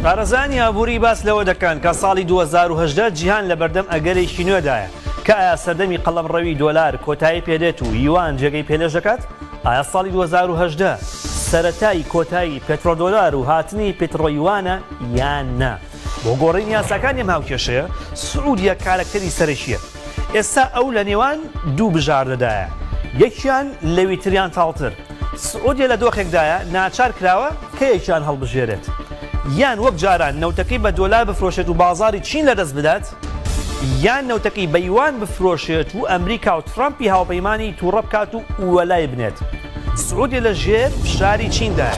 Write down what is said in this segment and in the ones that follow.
شارەزانی ئابووری باس لەوە دەکەن کە ساڵی 2010 جیهان لە بەردەم ئەگەرێکی نوێدایە کە ئایا سەردەمی قەڵەمڕەوی دۆلار کۆتایی پێدێت و یوان جێگەی پێلێژ دەکات؟ ئایا ساڵی 2010 سەرەتایی کۆتایی پێترۆدۆلار و هاتنی پێترۆیوانە یان نا؟ بۆ گۆڕینی یاساکانی ئەم هاوکێشەیە سعودیە کارەکتەری سەرەکیە. ئێستا ئەو لە نێوان دوو بژاردەدایە، یەکیان لەویتریان تاڵتر. سعودیە لە دۆخێکدایە ناچار کراوە کە یەکیان هەڵبژێرێت، یان وەک جاران نەوتەکەی بە دۆلار بفرۆشێت و بازاری چین لەدەست بدات، یان نەوتەکەی بە یوان بفرۆشێت و ئەمریکا و ترامپی هاوپەیمانی تووڕە بکات و وەلای بنێت. سعودیە لە ژێر فشاری چیندایە،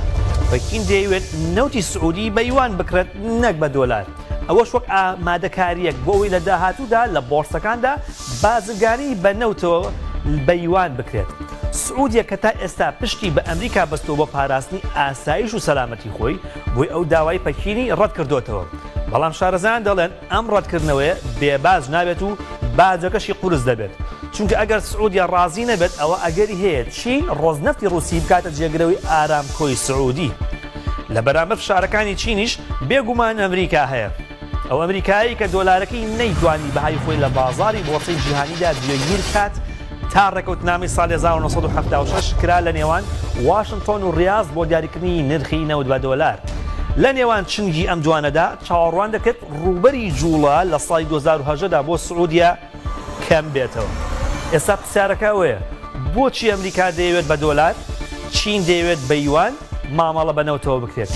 پەکین دەیەوێت نەوتی سعودی بە یوان بکرێت نەک بە دۆلار. ئەوەش وەک ئامادەکاریەک بۆ ئەوەی لە داهاتوودا لە بۆرسەکاندا بازرگانی بە نەوتەوە بە یوان بکرێت. سعودیە کە تا ئێستا پشتی بە ئەمریکا بەستەوە بە پاراستنی ئاسایش و سەلامەتی خۆی بۆی ئەو داوای پەکینی ڕەت کردوتەوە. بەڵام شارەزان دەڵێن ئەم ڕەتکردنەوەی بێباز نابێت و باجەکەشی قورس دەبێت، چونکە ئەگەر سعودیە ڕازی نەبێت ئەوە ئەگەری هەیە چین ڕۆزنەفتی ڕووسی بکاتە جێگرەوەی ئارامکۆی سعودی. لە بەرامبەر فشارەکانی چینیش بێگومان ئەمریکا هەیە، ئەو ئەمریکایی کە دۆلارەکەی نەیتوانی بەهای خۆی لە بازاری بۆرسەی جیهانیدا گوێگیر کات تا ڕێکەوتنامی ساڵی 1976 کرا لە نێوان واشنگتۆن و ڕیاض بۆ دیاریکردنی نرخی نەوت بە دۆلار. لە نێوان چنگی ئەم جوانەدا چاوەڕوان دەکرد ڕووبەری جوڵە لە ساڵی 2010دا بۆ سعودیە کەم بێتەوە. ئێستا پرسیارەکە ئەوەیە بۆچی ئەمریکا دەیەوێت بە دۆلار، چین دەیەوێت بە یوان مامەڵە بەنەوتەوە بکرێت؟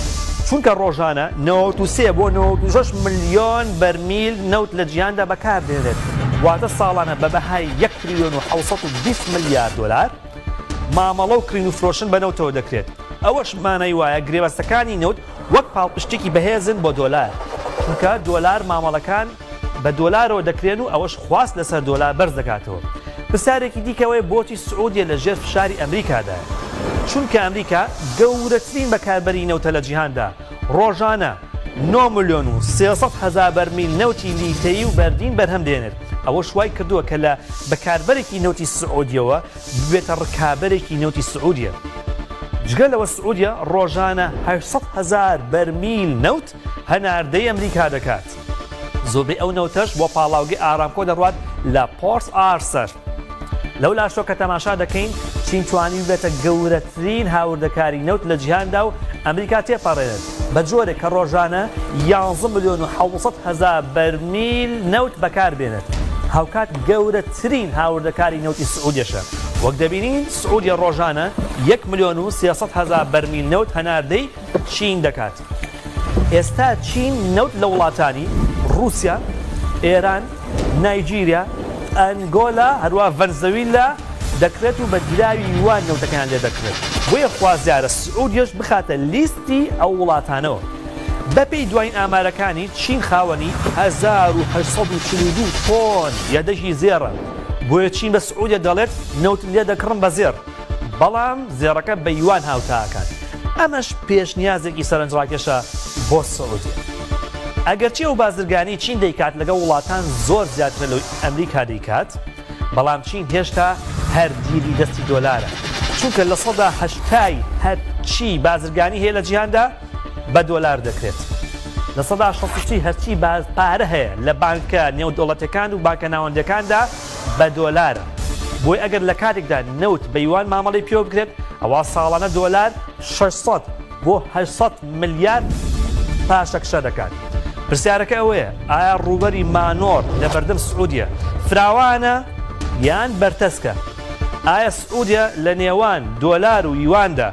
چونکە ڕۆژانە 93 بۆ 96 ملیۆن بەرمیل نەوت لە جیهاندا بەکاردێنێت، واتە ساڵانە بە بەهای 1 تریلیۆن و 720 ملیارد دۆلار مامەڵە و کڕین و فرۆشن بەنەوتەوە دەکرێت. ئەوەش مانای وایە گرێبەستەکانی نەوت وەک پاڵپشتێکی بەهێزن بۆ دۆلار، چونکە دۆلار مامەڵەکان بە دۆلارەوە دەکرێن و ئەوەش خواست لەسەر دۆلار بەرز دەکاتەوە. پرسیارێکی دیکەوەی بۆچی سعودیە لە ژێر فشاری ئەمریکادایە؟ چونکە ئەمریکا گەورەترین بەکاربەری نەوتە لە جیهاندا، ڕۆژانە 9 ملیۆن و 300 هەزار بەرمیل نەوتی لیتەیی و بەردین بەرهەم دێنێت. ئەوە شوای کردووە کە لە بەکاربەرێکی نەوتی سعودیەوە ببێتە ڕکابەرێکی نەوتی سعودیە. جگە لەوە سعودیە ڕۆژانە 800 هەزار بەرمیل نەوت هەناردەی ئەمریکا دەکات. زۆربەی ئەو نەوتەش بۆ پاڵاوگەی ئارامکۆ دەڕوات لە پۆرت ئارسەر. لەو لاشۆ کە تەماشا دەکەین چین توانی بێتە گەورەترین هاوردەکاری نەوت لە جیهاندا و ئەمریکا تێپەڕێنێت بە جۆرێک کە ڕۆژانە 11 ملیۆن و 700 هەزار بەرمیل نەوت بەکاربێنێت. هاوکات گەورەترین هاوردەکاری نەوتی سعودیەشە. وەک دەبینین سعودیە ڕۆژانە 1 ملیۆن و 300 هەزار بەرمیل نەوت هەناردەی چین دەکات. ئێستا چین نەوت لە وڵاتانی رووسیا، ئێران، نایجیریا، ئەنگۆلا هەروە ڤەنزوێلا دەکرێت و بە گراوی یوان نەوتەکان لێ دەکرێت. بۆیە خوازیارە سعودیەش بخاتە لیستی ئەو وڵاتانەوە. بەپێی دوایین ئامارەکانی چین خاوەنی 1842 تۆن یادەشی زێڕە. بۆیە چین بە سعودیە دەڵێت نەوت لێ دەکڕم بە زێر، بەڵام زێڕەکە بە یوان هاوتاکات. ئەمەش پێشنیازێکی سەرنجڕاکێشە بۆ سعودیە. ئەگەرچی ئەو بازرگانی چین دەیکات لەگە وڵاتان زۆر زیاتر لەوەی ئەمریکا دەیکات، بەڵام چین هێشتا هەردیری دەستی دۆلارە، چونکە لە سەدا 80 هەرچی بازرگانی هەیە لە جیهاندا بە دۆلار دەکرێت. لە سەدا 60 هەرچی پارە هەیە لە بانکە نێودەوڵەتەکان و بانکە ناوەندەکاندا بە دۆلارە. بۆی ئەگەر لە کاتێکدا نەوت بە یوان مامەڵی پێوە بکرێت ئەوە ساڵانە دۆلار 600 بۆ 800 ملیارد پاشەکشە دەکات. پرسیارەکە ئەوەیە ئایا ڕووبەری مانۆر لە بەردەم سعودیە فراوانە یان بەرتەسکە؟ ئایا سعودیە لە نێوان دۆلار و یواندا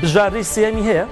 بژاردەی سێمی هەیە؟